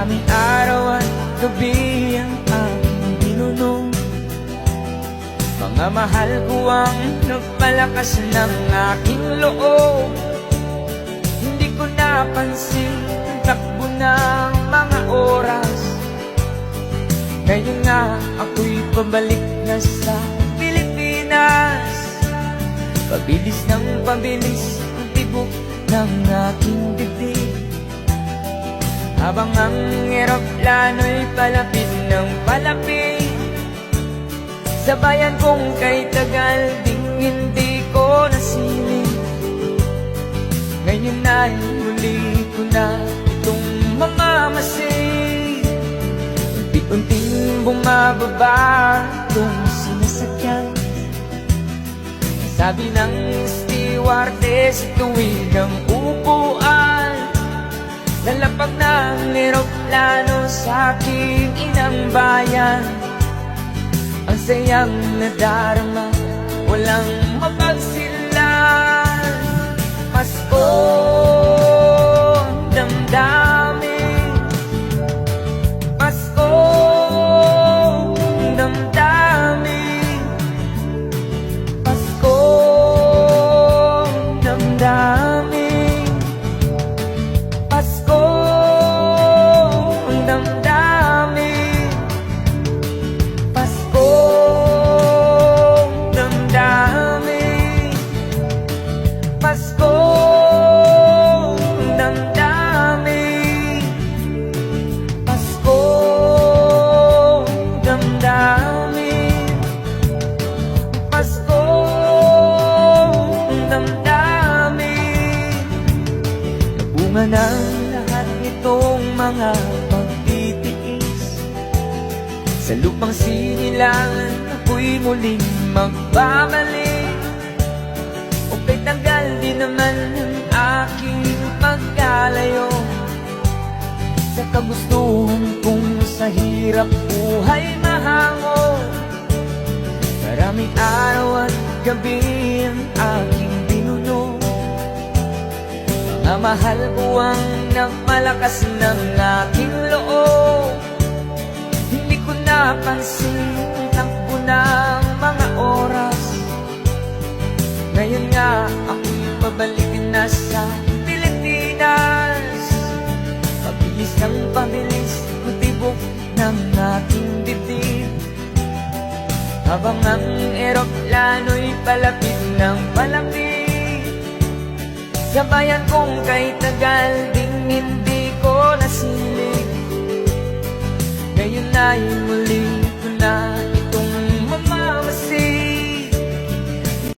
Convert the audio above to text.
Maraming araw at gabi ang aking binunong. Mga mahal ko ang nagpalakas ng aking loob. Hindi ko napansin ang takbo ng mga oras. Ngayon nga ako'y pabalik na sa Pilipinas. Pabilis ng pabilis ang tibok ng aking dibdib, habang ang eroplano'y palapit ng palapit. Sa bayan kong kay Tagal ding hindi ko nasilip. Ngayon ay muli ko na itong mamamasid. Unti-unting bumababa itong sinasakyan. Sabi ng stewardess, tuwid ang upuan. Lalapag ng eroplano sa aking inang bayan. Ang sayang nadarama, walang mapagsilan. Pasko ang damdamin, Pasko ang damdamin, Pasko ang damdamin, Pasko ang damdamin, Pasko ang damdamin, Pasko ang damdamin, Pasko ang damdamin, Pasko ang damdamin. Nabunga ng lahat nitong mga pagtitiis. Sa lupang sinilangan ako'y muling magbabalik. O kay tagal din naman ang aking pagkalayo sa kagustuhan kong sa hirap buhay mahango. Maraming araw at gabi ang aking binunong. Mga mahal ko ang nagpalakas ng aking loob. Hindi ko napansin ang takbo ng mga oras. Ngayon nga ako'y pabalik na sa Pilipinas. Pabilis ng pabilis ang tibok ng aking dibdib, habang ang eroplano'y palapit ng palapit. Sa bayan kong kay Tagal ding hindi ko nasilip. Ngayon ay muli